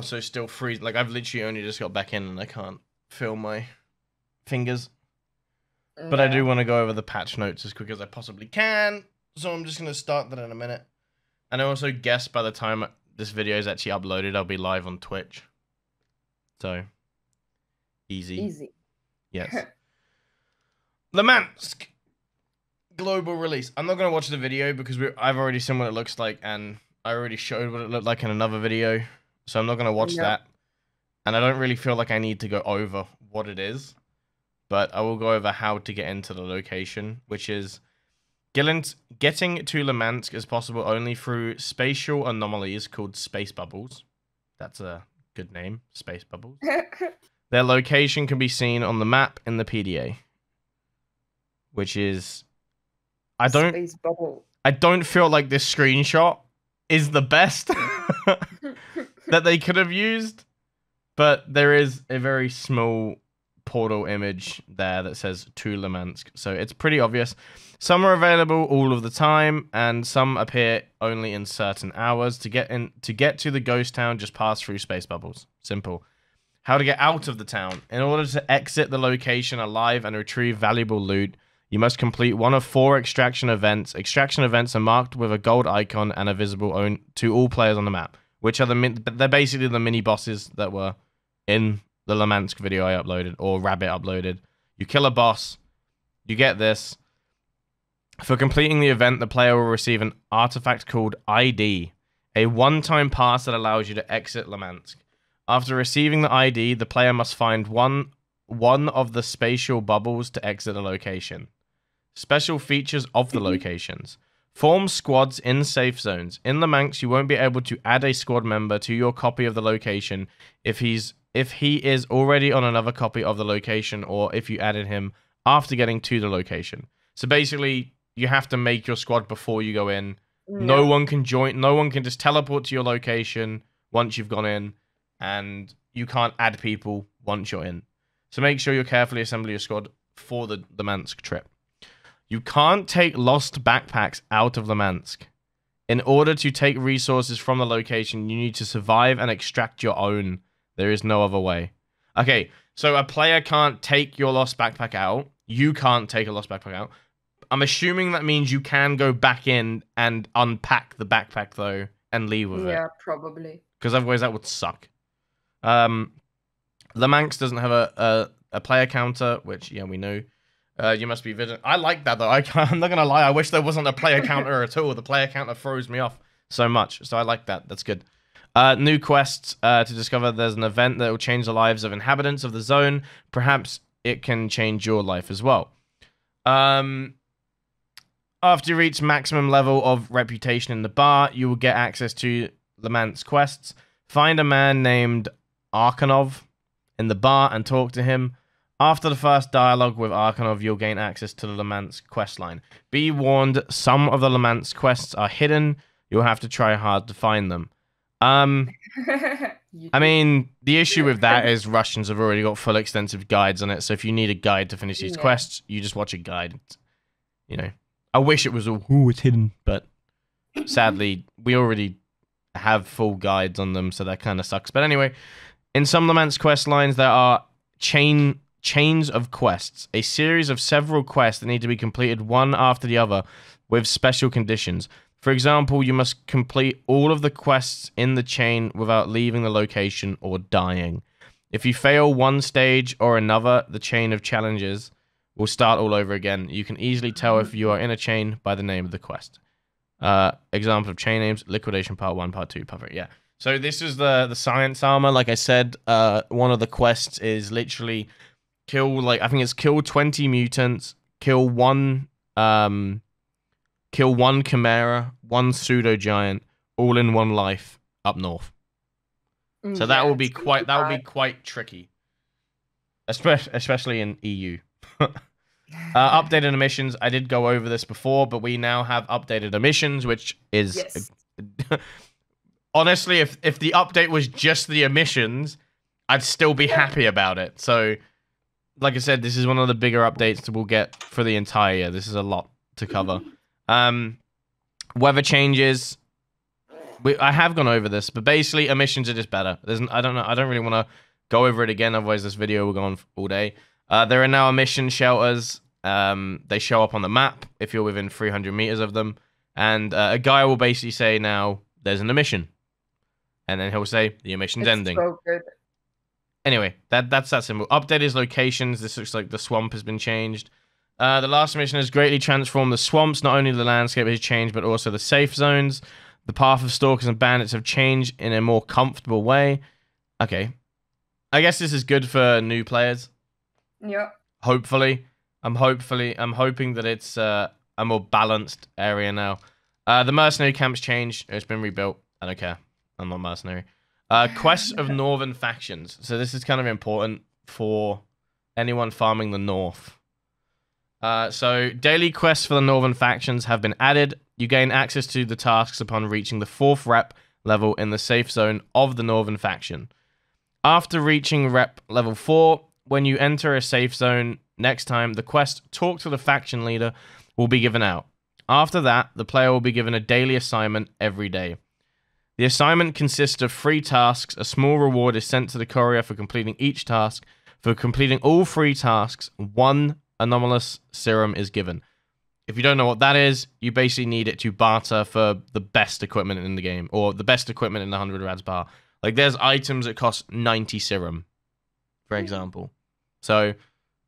Also still freeze. Like, I've literally only just got back in and I can't feel my fingers. But I do want to go over the patch notes as quick as I possibly can. So I'm just going to start that in a minute. And I also guess by the time this video is actually uploaded, I'll be live on Twitch. So, easy. Easy. Yes. Limansk global release. I'm not going to watch the video because I've already seen what it looks like and I already showed what it looked like in another video. So I'm not going to watch that. And I don't really feel like I need to go over what it is. But I will go over how to get into the location, which is getting to Limansk is possible only through spatial anomalies called space bubbles. That's a good name, space bubbles. Their location can be seen on the map in the PDA, which is I don't feel like this screenshot is the best that they could have used, but there is a very small portal image there that says to Limansk, so it's pretty obvious. Some are available all of the time, and some appear only in certain hours. To get to the ghost town, just pass through space bubbles. Simple. How to get out of the town. In order to exit the location alive and retrieve valuable loot, you must complete one of 4 extraction events. Extraction events are marked with a gold icon and are visible to all players on the map, which are they're basically the mini bosses that were in the Limansk video I uploaded, or Rabbit uploaded. You kill a boss, you get this. For completing the event, the player will receive an artifact called ID, a one-time pass that allows you to exit Limansk. After receiving the ID, the player must find one of the spatial bubbles to exit the location. Special features of the locations. Form squads in safe zones. In Limansk, you won't be able to add a squad member to your copy of the location if he is already on another copy of the location, or if you added him after getting to the location. So basically, you have to make your squad before you go in. No one can join. No one can just teleport to your location once you've gone in, and you can't add people once you're in. So make sure you carefully assemble your squad for the Limansk trip. You can't take lost backpacks out of Limansk. In order to take resources from the location, you need to survive and extract your own. There is no other way. Okay, so a player can't take your lost backpack out. You can't take a lost backpack out. I'm assuming that means you can go back in and unpack the backpack, though, and leave with it. Yeah, probably. Because otherwise that would suck. Limansk doesn't have a player counter, which, yeah, we know. You must be vigilant. I like that, though. I'm not going to lie. I wish there wasn't a player counter at all. The player counter throws me off so much. So I like that. That's good. New quests to discover. There's an event that will change the lives of inhabitants of the zone. Perhaps it can change your life as well. After you reach maximum level of reputation in the bar, you will get access to Limansk quests. Find a man named Arkhanov in the bar and talk to him. After the first dialogue with Arkhanov, you'll gain access to the Limansk questline. Be warned, some of the Limansk quests are hidden. You'll have to try hard to find them. I mean, the issue with that is Russians have already got full extensive guides on it, so if you need a guide to finish these quests, you just watch a guide. You know, I wish it was all, it's hidden, but sadly, we already have full guides on them, so that kind of sucks. But anyway, in some Limansk quest lines, there are chains of quests, a series of several quests that need to be completed one after the other with special conditions. For example, you must complete all of the quests in the chain without leaving the location or dying. If you fail one stage or another, the chain of challenges will start all over again. You can easily tell if you are in a chain by the name of the quest. Example of chain names: Liquidation Part 1, Part 2, Part 3. Yeah. So this is the science armor. Like I said, one of the quests is literally kill, I think it's kill 20 mutants, kill one Chimera, one pseudo giant, all in one life up north. So that will be quite tricky, especially in EU. Updated emissions. I did go over this before, but we now have updated emissions, which is honestly, if the update was just the emissions, I'd still be happy about it. So, like I said, this is one of the bigger updates that we'll get for the entire year. This is a lot to cover. Weather changes. I have gone over this, but basically, emissions are just better. I don't know. I don't really want to go over it again. Otherwise, this video will go on all day. There are now emission shelters. They show up on the map if you're within 300 meters of them. And a guy will basically say, now, there's an emission. And then he'll say, the emission's ending. So good. Anyway, that's that simple. Updated locations. This looks like the swamp has been changed. The last mission has greatly transformed the swamps. Not only the landscape has changed, but also the safe zones. The path of stalkers and bandits have changed in a more comfortable way. Okay. I guess this is good for new players. Yeah. Hopefully. I'm hoping that it's a more balanced area now. The mercenary camp's changed. It's been rebuilt. I don't care. I'm not mercenary. Quests of northern factions. So this is kind of important for anyone farming the north. So daily quests for the northern factions have been added. You gain access to the tasks upon reaching the 4th rep level in the safe zone of the northern faction. After reaching rep level 4, when you enter a safe zone next time, the quest Talk to the Faction Leader will be given out. After that, the player will be given a daily assignment every day. The assignment consists of 3 tasks. A small reward is sent to the courier for completing each task. For completing all 3 tasks, 1 anomalous serum is given. If you don't know what that is, you basically need it to barter for the best equipment in the game, or the best equipment in the 100 Rads bar. Like, there's items that cost 90 serum, for example. So,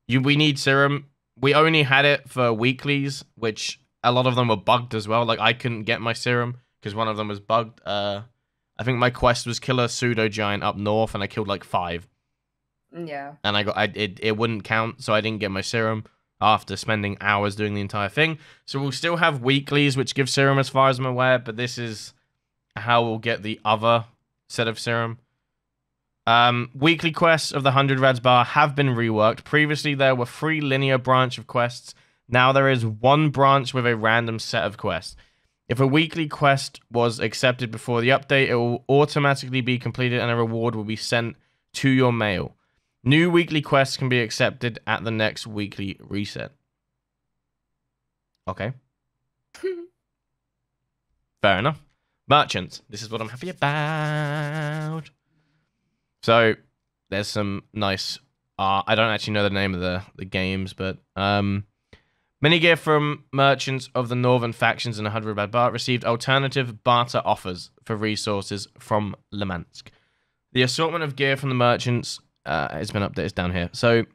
we need serum. We only had it for weeklies, which a lot of them were bugged as well. Like, I couldn't get my serum because one of them was bugged. I think my quest was kill a pseudo giant up north, and I killed like 5. Yeah. And it wouldn't count, so I didn't get my serum after spending hours doing the entire thing. So we'll still have weeklies, which give serum as far as I'm aware, but this is how we'll get the other set of serum. Weekly quests of the 100 Rads bar have been reworked. Previously, there were 3 linear branch of quests. Now there is 1 branch with a random set of quests. If a weekly quest was accepted before the update, it will automatically be completed and a reward will be sent to your mail. New weekly quests can be accepted at the next weekly reset. Okay. Fair enough. Merchants. This is what I'm happy about. So, there's some nice art. I don't actually know the name of the games, but many gear from merchants of the northern factions in 100 Rad bar received alternative barter offers for resources from Limansk. The assortment of gear from the merchants has been updated down here. So,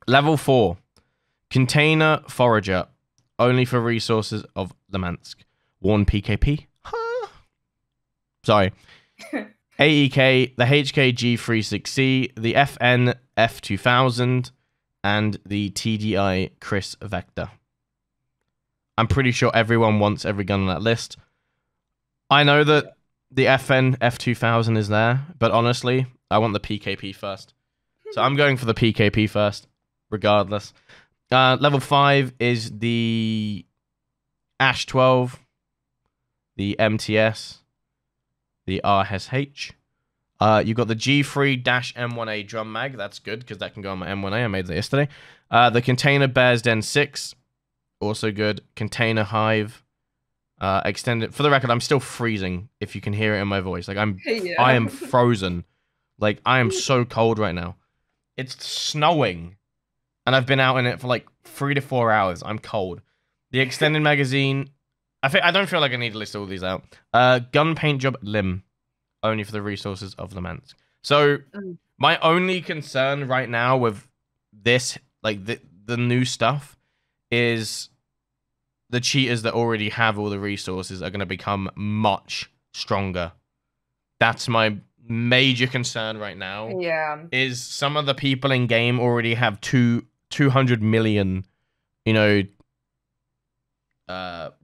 level 4, container forager, only for resources of Limansk. Warn PKP. Huh? Sorry. AEK, the HKG36C, the FN F2000, and the TDI Chris Vector. I'm pretty sure everyone wants every gun on that list. I know that the FN F2000 is there, but honestly, I want the PKP first. So I'm going for the PKP first, regardless. Level 5 is the Ash 12, the MTS, the RSH. You got the G3-M1A drum mag. That's good, because that can go on my M1A. I made that yesterday. The Container Bears Den 6. Also good. Container Hive. Extended. For the record, I'm still freezing, if you can hear it in my voice. Like, I am frozen. Like, I am so cold right now. It's snowing. And I've been out in it for like 3 to 4 hours. I'm cold. The Extended Magazine. I don't feel like I need to list all these out. Gun Paint Job Lim. Only for the resources of Limansk. So, my only concern right now with this, like the new stuff, is the cheaters that already have all the resources are going to become much stronger. That's my major concern right now. Yeah. Is some of the people in game already have 200 million,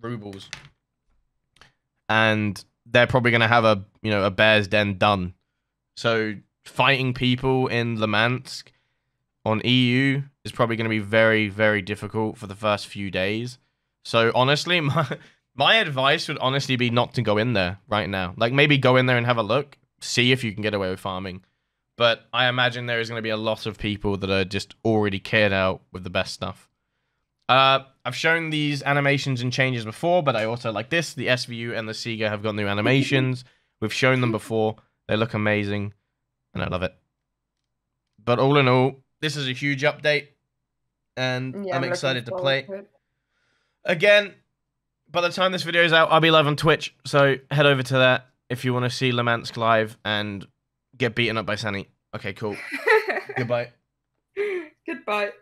rubles. And they're probably going to have a Bear's Den done. So fighting people in Limansk on EU is probably going to be very, very difficult for the first few days. So honestly, my advice would honestly be not to go in there right now. Like, maybe go in there and have a look, see if you can get away with farming. But I imagine there is going to be a lot of people that are just already cleared out with the best stuff. I've shown these animations and changes before, but I also like this. The SVU and the Sega have got new animations. We've shown them before. They look amazing, and I love it. But all in all, this is a huge update, and Yeah, I'm I'm excited to looking play. forward to it. Again, by the time this video is out, I'll be live on Twitch, so head over to that if you want to see Limansk live and get beaten up by Sunny. Okay, cool. Goodbye. Goodbye.